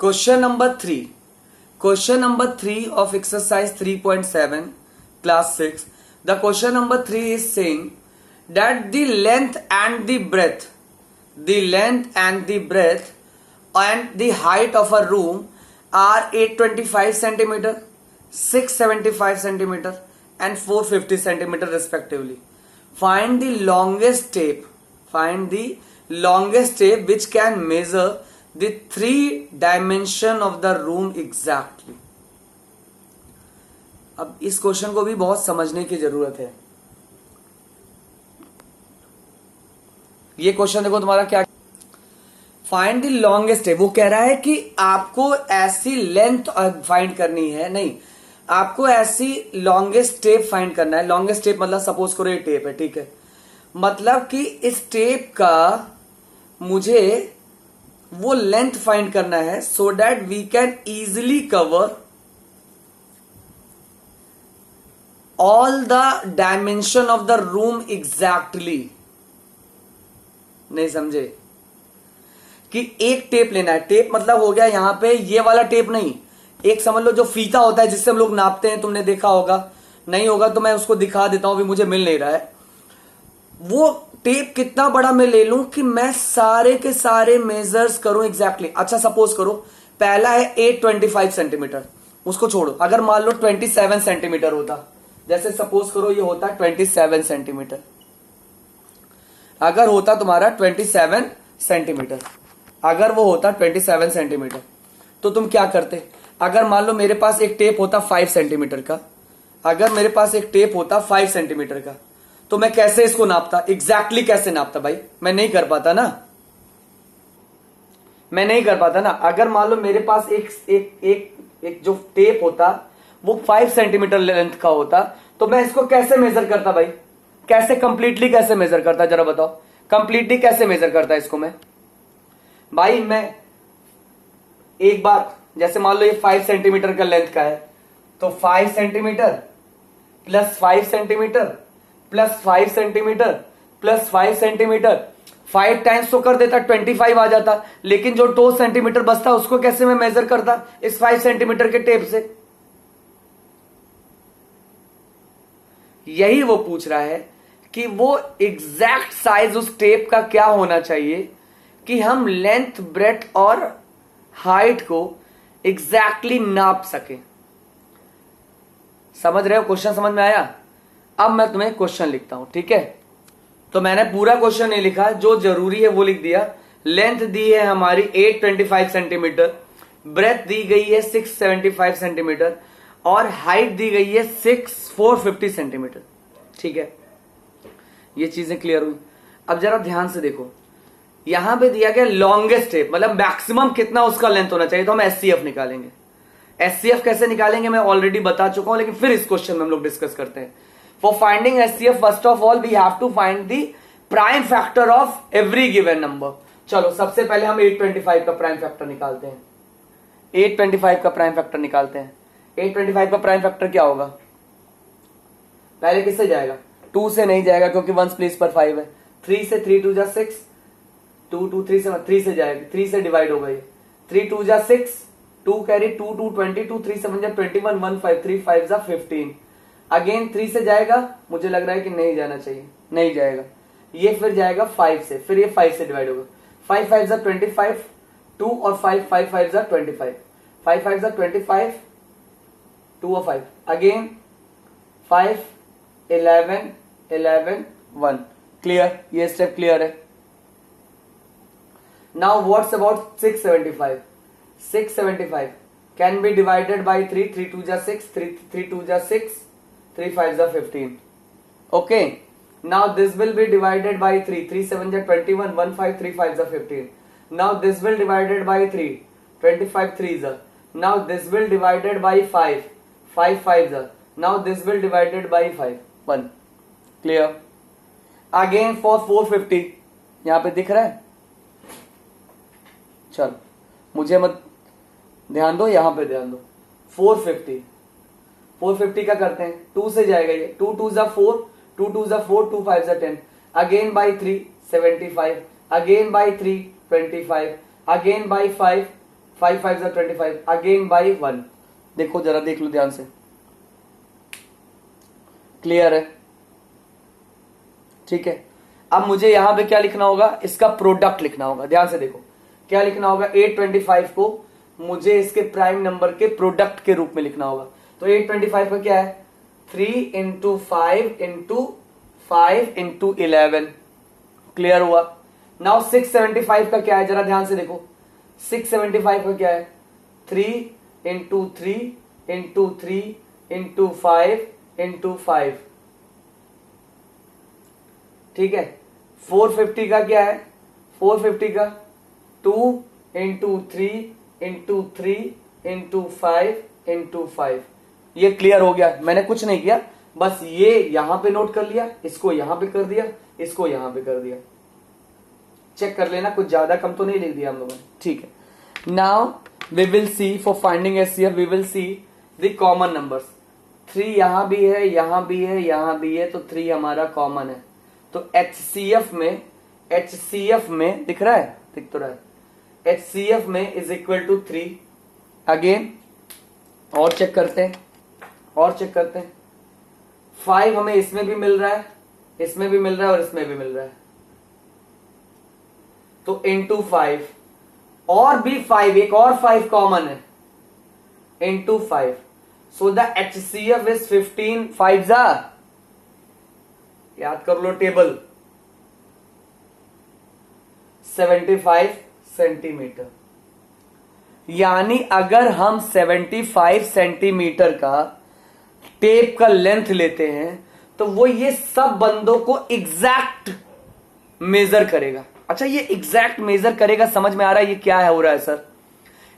Question number 3. Question number 3 of exercise 3.7 class 6. The question number 3 is saying that the length and the breadth and the height of a room are 825 centimeter, 675 centimeter and 450 centimeter respectively. Find the longest tape which can measure the 3 dimension of the room exactly. अब इस question को भी बहुत समझने की जरूरत है. ये क्वेश्चन देखो तुम्हारा क्या, फाइंड द लॉन्गेस्ट टेप. वो कह रहा है कि आपको ऐसी लेंथ फाइंड करनी है, नहीं, आपको ऐसी लॉन्गेस्ट टेप फाइंड करना है. लॉन्गेस्ट टेप मतलब सपोज करो ये टेप है, ठीक है, मतलब कि इस टेप का मुझे वो लेंथ फाइंड करना है so that we can easily cover all the dimension of the room exactly. नहीं समझे कि एक टेप लेना है. टेप मतलब हो गया यहां पे ये वाला टेप नहीं, एक समझ लो जो फीता होता है जिससे हम लोग नापते हैं, तुमने देखा होगा, नहीं होगा तो मैं उसको दिखा देता हूं, अभी मुझे मिल नहीं रहा है. वो टेप कितना बड़ा मैं ले लूं कि मैं सारे के सारे मेजर्स करूं एग्जैक्टली. अच्छा सपोज करो पहला है 825 सेंटीमीटर, उसको छोड़ो. अगर मान लो 27 सेंटीमीटर होता, जैसे सपोज करो ये होता 27 सेंटीमीटर, अगर होता तुम्हारा 27 सेंटीमीटर, अगर वो होता 27 सेंटीमीटर तो तुम क्या करते. अगर मान लो मेरे पास एक टेप होता 5 सेंटीमीटर का, अगर मेरे पास एक टेप होता 5 सेंटीमीटर का, तो मैं कैसे इसको नापता, एग्जैक्टली कैसे नापता भाई, मैं नहीं कर पाता ना, मैं नहीं कर पाता ना. अगर मान लो मेरे पास एक जो टेप होता वो 5 सेंटीमीटर लेंथ का होता, तो मैं इसको कैसे मेजर करता भाई, कैसे कंप्लीटली कैसे मेजर करता, जरा बताओ कंप्लीटली कैसे मेजर करता इसको मैं भाई. मैं एक बार जैसे मान लो ये 5 सेंटीमीटर का लेंथ का है, तो 5 centimetre plus 5 centimetre plus 5 centimetre plus 5 centimetre, 5 times तो कर देता 25 आ जाता, लेकिन जो 2 सेंटीमीटर बचता उसको कैसे मैं मेजर करता इस 5 सेंटीमीटर के टेप से. यही वो पूछ रहा है कि वो एग्जैक्ट साइज उस टेप का क्या होना चाहिए कि हम लेंथ ब्रेथ और हाइट को एग्जैक्टली नाप सके. समझ रहे हो, क्वेश्चन समझ में आया. अब मैं तुम्हें क्वेश्चन लिखता हूं, ठीक है. तो मैंने पूरा क्वेश्चन नहीं लिखा, जो जरूरी है वो लिख दिया. लेंथ दी है हमारी 825 सेंटीमीटर, ब्रेथ दी गई है 675 सेंटीमीटर और हाइट दी गई है 450 सेंटीमीटर. ठीक है, ये चीजें क्लियर हुई. अब जरा ध्यान से देखो, यहां पे दिया गया लॉन्गेस्ट टेप, मतलब मैक्सिमम कितना उसका लेंथ होना चाहिए, तो हम एचसीएफ निकालेंगे. एचसीएफ कैसे निकालेंगे मैं ऑलरेडी बता चुका हूं, लेकिन फिर इस क्वेश्चन में हम लोग डिस्कस करते हैं. For finding HCF first of all we have to find the prime factor of every given number. चलो सबसे पहले हम 825 का प्राइम फैक्टर निकालते हैं. 825 का प्राइम फैक्टर निकालते हैं. 825 का प्राइम फैक्टर क्या होगा, पहले किससे जाएगा, 2 से नहीं जाएगा क्योंकि 1 प्लेस पर 5 है. 3 से 3 2 जा 6, 2 2 3 से 3 से जाएगा, 3 से डिवाइड होगा ये. 3 2 जा 6, 2 कैरी 2 2 22, 3 7 जा 21, 1 5 3 5 जा 15. अगेन 3 से जाएगा, मुझे लग रहा है कि नहीं जाना चाहिए, नहीं जाएगा. ये फिर जाएगा 5 से, फिर ये 5 से डिवाइड होगा. 5 5 जा 25, 2 और 5 5 5 जा 25, 5 5 जा 25, 2 और 5 अगेन 5 11 11 1. क्लियर, ये स्टेप क्लियर है. Now what's about 675. 675 can be divided by 3. 3 2 जा 6, 3 2 जा 6, 3 5 जा 15. Okay, now this will be divided by 3. 3 7 जा 21, 1 5 3 5 जा 15. Now this will divided by 3. 25 3 जा. Now this will divided by 5. 5 5 जा. Now this will divided by 5 1. Clear. Again for 450, यहां पे दिख रहा है, चलो मुझे मत ध्यान दो, यहां पे ध्यान दो. 450 का करते हैं, 2 से जाएगा ये, 2 2 जा 4, 2 2 जा 4, 2 5 जा 10. Again by 3 75, again by 3 25, again by 5 5 5 25 again by 1। देखो जरा देख लो ध्यान से, क्लियर है? ठीक है। अब मुझे यहां पे क्या लिखना होगा, इसका प्रोडक्ट लिखना होगा। ध्यान से देखो क्या लिखना होगा, 825 को मुझे इसके प्राइम नंबर के प्रोडक्ट के रूप में लिखना होगा। तो 825 का क्या है, 3 इंटू 5 इंटू 5 इंटू 11। क्लियर हुआ? नाउ 675 का क्या है, जरा ध्यान से देखो। 675 का क्या है, 3 इंटू 3 इंटू 3 इंटू 5 इंटू 5। ठीक है। 450 का क्या है, 450 का 2 इंटू 3 इंटू 3 इंटू 5 इंटू 5। ये क्लियर हो गया? मैंने कुछ नहीं किया, बस ये यहां पे नोट कर लिया, इसको यहां पे कर दिया, इसको यहां पे कर दिया। चेक कर लेना, कुछ ज्यादा कम तो नहीं लिख दिया हम लोगों ने। ठीक है। Now we will see for finding HCF, we will see the common numbers. 3 यहां भी है, यहां भी है, यहां भी है, तो 3 हमारा कॉमन है। तो HCF में दिख रहा है, दिख तो रहा है, HCF में इज इक्वल टू 3। अगेन और चेक करते हैं, और चेक करते हैं। 5 हमें इसमें भी मिल रहा है, इसमें भी मिल रहा है और इसमें भी मिल रहा है, तो इंटू 5 और भी 5, एक और 5 कॉमन है, into 5। So the HCF is 15 5 जा, याद कर लो टेबल, 75 सेंटीमीटर। यानी अगर हम 75 सेंटीमीटर का टेप का लेंथ लेते हैं तो वो ये सब बंदों को एग्जैक्ट मेजर करेगा। अच्छा, ये एग्जैक्ट मेजर करेगा, समझ में आ रहा है ये क्या है हो रहा है सर?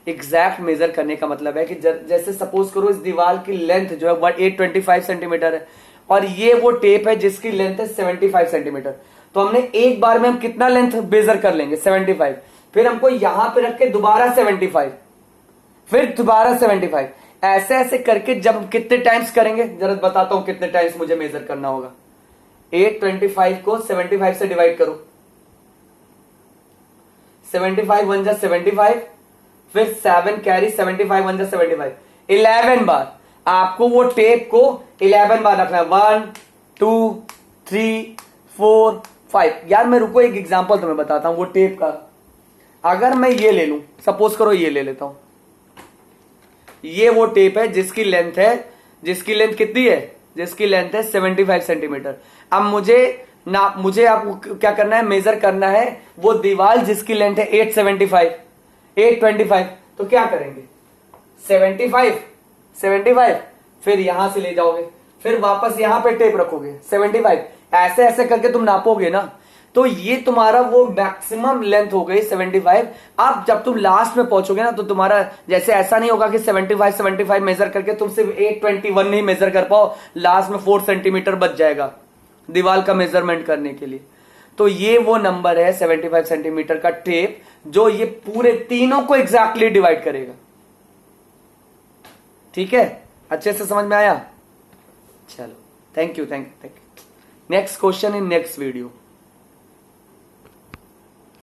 एग्जैक्ट मेजर करने का मतलब है कि जैसे सपोज करो इस दीवार की लेंथ जो है 825 सेंटीमीटर है और ये वो टेप है जिसकी लेंथ है 75 सेंटीमीटर। तो हमने एक बार में हम कितना लेंथ मेजर कर लेंगे, 75। फिर हमको यहां पे रख के दोबारा 75, फिर दोबारा 75, ऐसे ऐसे करके जब हम कितने टाइम्स करेंगे, जरा बताता हूं कितने टाइम्स मुझे मेजर करना होगा। 825 को 75 से डिवाइड करो, 75 1 जा 75, फिर 7 कैरी, 75 1 जा 75, 11 बार आपको वो टेप को 11 बार रखना है। 1 2 3 4 5। यार मैं रुको, एक एग्जांपल तुम्हें बताता हूं वो टेप का। अगर मैं ये ले लूं, सपोज करो ये ले लेता हूं, ये वो टेप है जिसकी लेंथ है, जिसकी लेंथ कितनी है, जिसकी लेंथ है 75 सेंटीमीटर। अब मुझे आपको क्या करना है, मेजर करना है वो दीवार जिसकी लेंथ है 825। तो क्या करेंगे, 75 फिर यहां से ले जाओगे, फिर वापस यहां पे टेप रखोगे 75, ऐसे ऐसे करके तुम नापोगे ना, तो ये तुम्हारा वो मैक्सिमम लेंथ हो गई 75। अब जब तुम लास्ट में पहुंचोगे ना तो तुम्हारा जैसे ऐसा नहीं होगा कि 75 मेजर करके तुम सिर्फ 821 नहीं मेजर कर पाओ, लास्ट में 4 सेंटीमीटर बच जाएगा दीवार का मेजरमेंट करने के लिए। तो ये वो नंबर है 75 सेंटीमीटर का टेप जो ये पूरे तीनों को एग्जैक्टली डिवाइड करेगा। ठीक है, अच्छे से समझ में आया? चलो, thank you. Next question in next video.